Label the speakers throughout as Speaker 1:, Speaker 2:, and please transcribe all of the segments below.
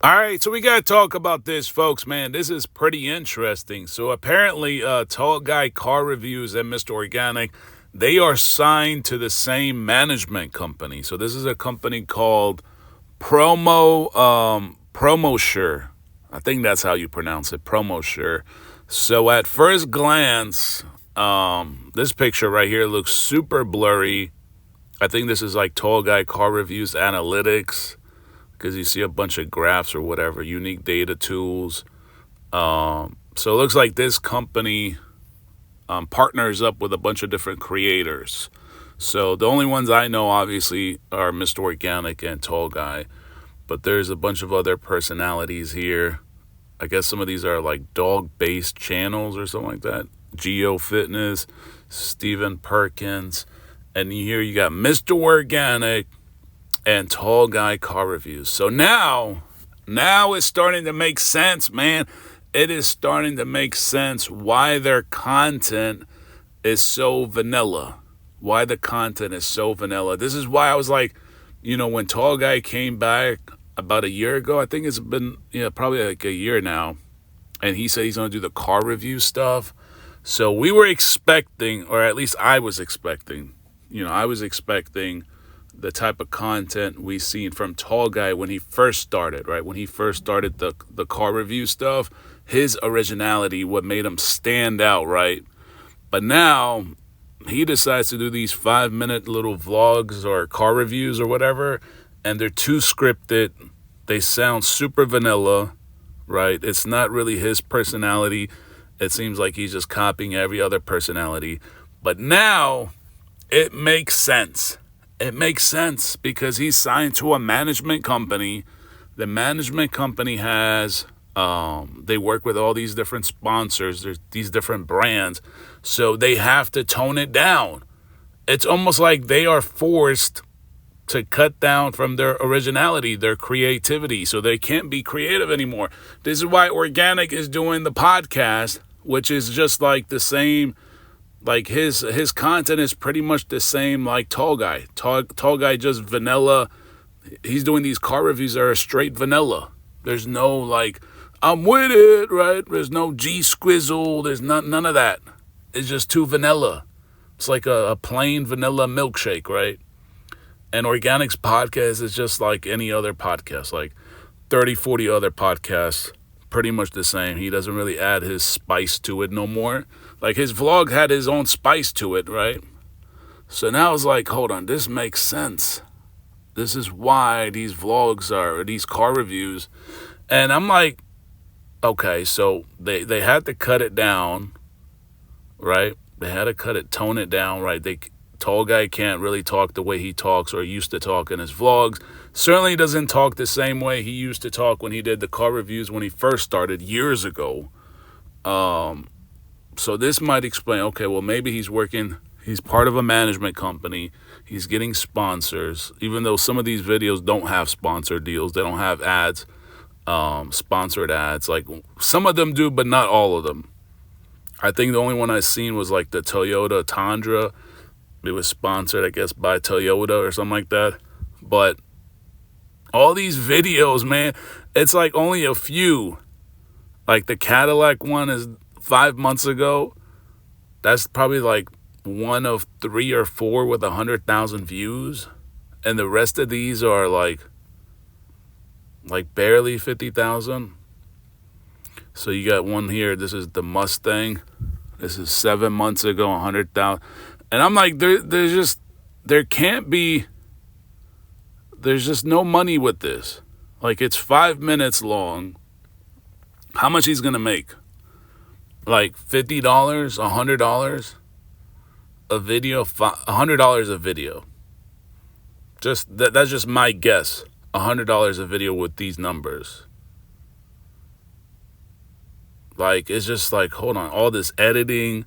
Speaker 1: All right, so we got to talk about this, folks, man. This is pretty interesting. So apparently, Tall Guy Car Reviews and Mr. Organic, they are signed to the same management company. So this is a company called PromoSure. I think that's how you pronounce it, PromoSure. So at first glance, this picture right here looks super blurry. I think this is like Tall Guy Car Reviews Analytics, because you see a bunch of graphs or whatever, unique data tools. So it looks like this company partners up with a bunch of different creators. So the only ones I know, obviously, are Mr. Organic and Tall Guy. But there's a bunch of other personalities here. I guess some of these are like dog-based channels or something like that. Geo Fitness, Stephen Perkins. And here you got Mr. Organic and Tall Guy Car Reviews. So now it's starting to make sense, man. It is starting to make sense why their content is so vanilla. Why the content is so vanilla. This is why I was like, when Tall Guy came back about a year ago, I think it's been, probably like a year now, and he said he's going to do the car review stuff. So we were expecting, or at least I was expecting, the type of content we seen from Tall Guy when he first started, right? When he first started the car review stuff, his originality, what made him stand out, right? But now he decides to do these 5-minute little vlogs or car reviews or whatever, and they're too scripted. They sound super vanilla, right? It's not really his personality. It seems like he's just copying every other personality. But now it makes sense. It makes sense because he's signed to a management company. The management company has, they work with all these different sponsors. There's these different brands. So they have to tone it down. It's almost like they are forced to cut down from their originality, their creativity. So they can't be creative anymore. This is why Organic is doing the podcast, which is just like the same. Like his content is pretty much the same like Tall Guy. Tall Guy just vanilla. He's doing these car reviews that are straight vanilla. There's no like, I'm with it, right? There's no G squizzle. There's none of that. It's just too vanilla. It's like a plain vanilla milkshake, right? And Organic's podcast is just like any other podcast, like 30, 40 other podcasts. Pretty much the same. He doesn't really add his spice to it no more. Like his vlog had his own spice to it, right? So now it's like, hold on, this makes sense. This is why these vlogs or these car reviews. And I'm like, okay, so they had to cut it down, right? They had to tone it down, right? Tall Guy can't really talk the way he talks or used to talk in his vlogs. Certainly doesn't talk the same way he used to talk when he did the car reviews when he first started years ago. So this might explain, okay, well, maybe he's part of a management company. He's getting sponsors, even though some of these videos don't have sponsored deals. They don't have ads, sponsored ads. Like some of them do, but not all of them. I think the only one I seen was like the Toyota Tundra. It was sponsored, I guess, by Toyota or something like that. But all these videos, man, it's like only a few. Like the Cadillac one is 5 months ago. That's probably like one of 3 or 4 with 100,000 views. And the rest of these are like barely 50,000. So you got one here. This is the Mustang. This is 7 months ago, 100,000. And I'm like, there's just no money with this. Like, it's 5 minutes long. How much he's going to make? Like $50, $100 a video, $100 a video. That's just my guess. $100 a video with these numbers. Like, it's just like, hold on, all this editing,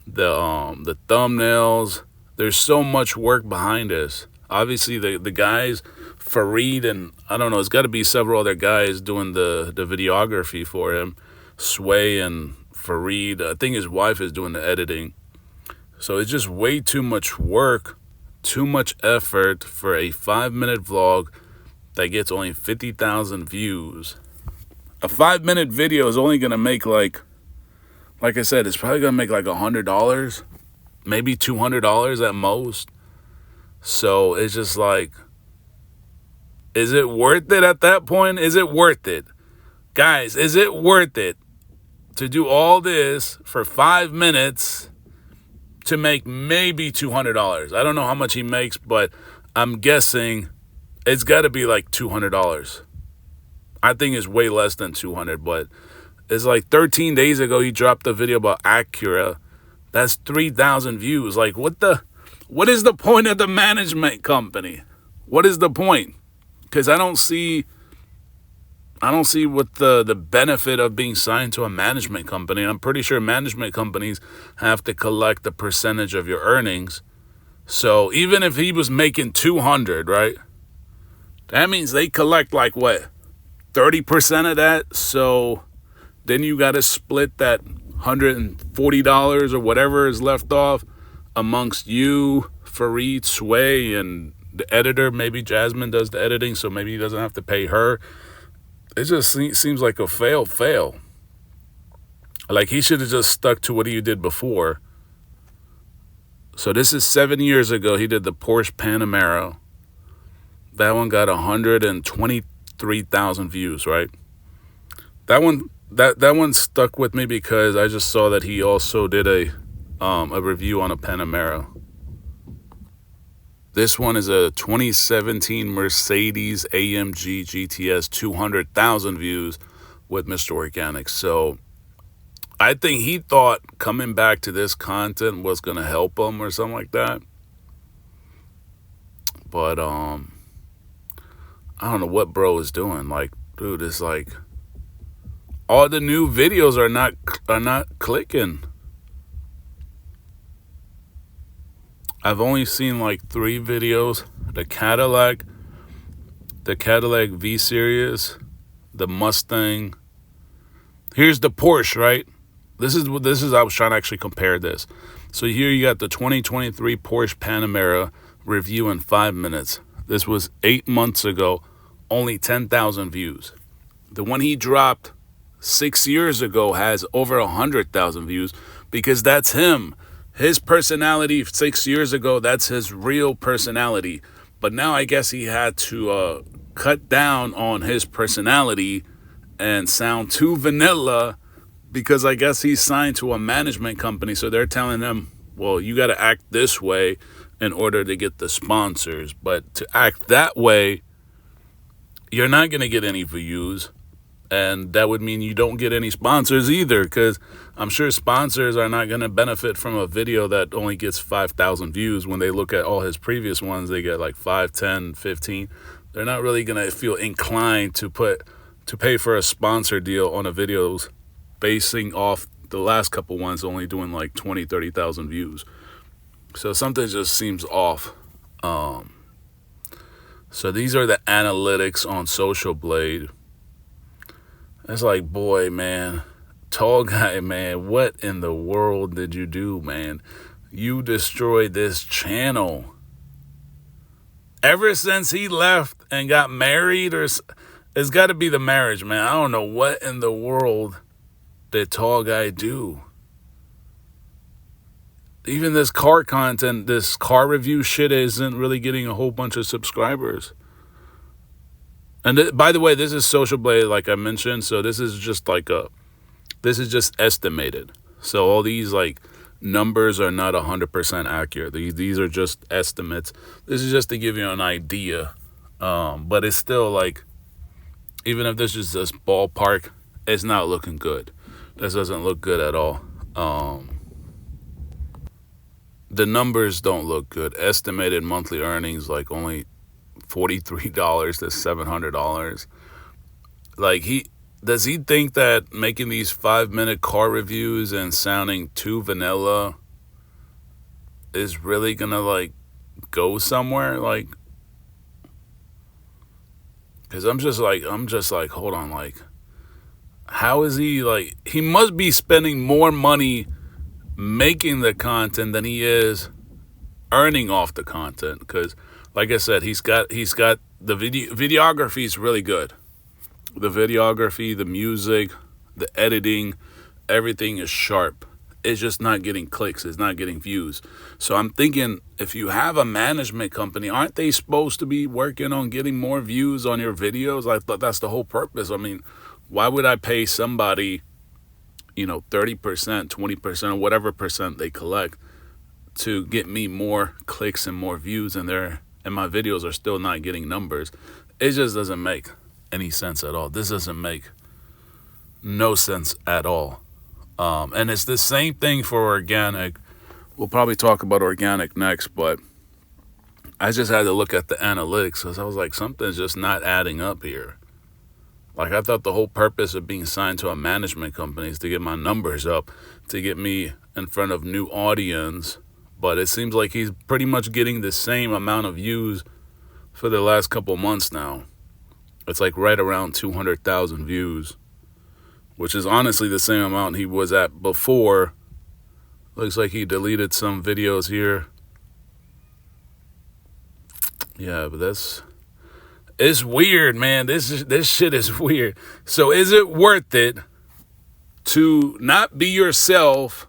Speaker 1: the thumbnails. There's so much work behind this. Obviously, the guys, Fareed, and I don't know, it's got to be several other guys doing the videography for him. Sway and Fareed. I think his wife is doing the editing. So it's just way too much work, too much effort for a 5-minute vlog that gets only 50,000 views. A 5-minute video is only going to make like I said, it's probably going to make like $100, maybe $200 at most. So it's just like, is it worth it at that point? Is it worth it? Guys, is it worth it to do all this for 5 minutes to make maybe $200? I don't know how much he makes, but I'm guessing it's got to be like $200. I think it's way less than 200, but it's like 13 days ago he dropped a video about Acura. That's 3,000 views. Like, what is the point of the management company? What is the point? Because I don't see what the benefit of being signed to a management company. I'm pretty sure management companies have to collect a percentage of your earnings. So even if he was making 200, right? That means they collect like what? 30% of that. So then you got to split that $140 or whatever is left off amongst you, Fareed, Sway, and the editor. Maybe Jasmine does the editing, so maybe he doesn't have to pay her. It just seems like a fail. Like, he should have just stuck to what he did before. So this is 7 years ago. He did the Porsche Panamera. That one got 123,000 views, right? That one stuck with me because I just saw that he also did a review on a Panamera. This one is a 2017 Mercedes AMG GTS, 200,000 views with Mr. Organic. So I think he thought coming back to this content was going to help him or something like that. But I don't know what bro is doing. Like, dude, it's like all the new videos are not clicking. I've only seen like 3 videos. The Cadillac V Series, the Mustang. Here's the Porsche, right? This is I was trying to actually compare this. So here you got the 2023 Porsche Panamera review in 5 minutes. This was 8 months ago, only 10,000 views. The one he dropped 6 years ago has over 100,000 views because that's him. His personality 6 years ago, that's his real personality. But now I guess he had to cut down on his personality and sound too vanilla because I guess he's signed to a management company. So they're telling him, well, you got to act this way in order to get the sponsors. But to act that way, you're not going to get any views. And that would mean you don't get any sponsors either, because I'm sure sponsors are not going to benefit from a video that only gets 5,000 views. When they look at all his previous ones, they get like 5, 10, 15. They're not really going to feel inclined to pay for a sponsor deal on a videos basing off the last couple ones only doing like 20, 30,000 views. So something just seems off. So these are the analytics on Social Blade. It's like, boy, man, tall guy, man, what in the world did you do, man? You destroyed this channel. Ever since he left and got married, or it's got to be the marriage, man. I don't know what in the world did tall guy do. Even this car content, this car review shit isn't really getting a whole bunch of subscribers. And by the way, this is Social Blade, like I mentioned. So this is just estimated. So all these like numbers are not 100% accurate. These are just estimates. This is just to give you an idea. But it's still like, even if this is just ballpark, it's not looking good. This doesn't look good at all. The numbers don't look good. Estimated monthly earnings, like only $43 to $700. Like, does he think that making these 5-minute car reviews and sounding too vanilla is really gonna like go somewhere? Like, because I'm just like, hold on, like, how is he, like, he must be spending more money making the content than he is earning off the content. Because like I said, he's got the videography is really good. The videography, the music, the editing, everything is sharp. It's just not getting clicks. It's not getting views. So I'm thinking, if you have a management company, aren't they supposed to be working on getting more views on your videos? I thought that's the whole purpose. I mean, why would I pay somebody, 30%, 20%, or whatever percent they collect to get me more clicks and more views, and my videos are still not getting numbers? It just doesn't make any sense at all. This doesn't make no sense at all. And it's the same thing for organic. We'll probably talk about organic next, but I just had to look at the analytics because I was like, something's just not adding up here. Like, I thought the whole purpose of being signed to a management company is to get my numbers up, to get me in front of new audience. But it seems like he's pretty much getting the same amount of views for the last couple months now. It's like right around 200,000 views, which is honestly the same amount he was at before. Looks like he deleted some videos here. Yeah, but it's weird, man. This shit is weird. So is it worth it to not be yourself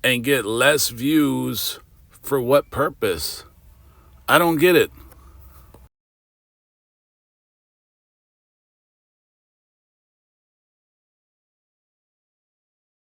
Speaker 1: and get less views? For what purpose? I don't get it.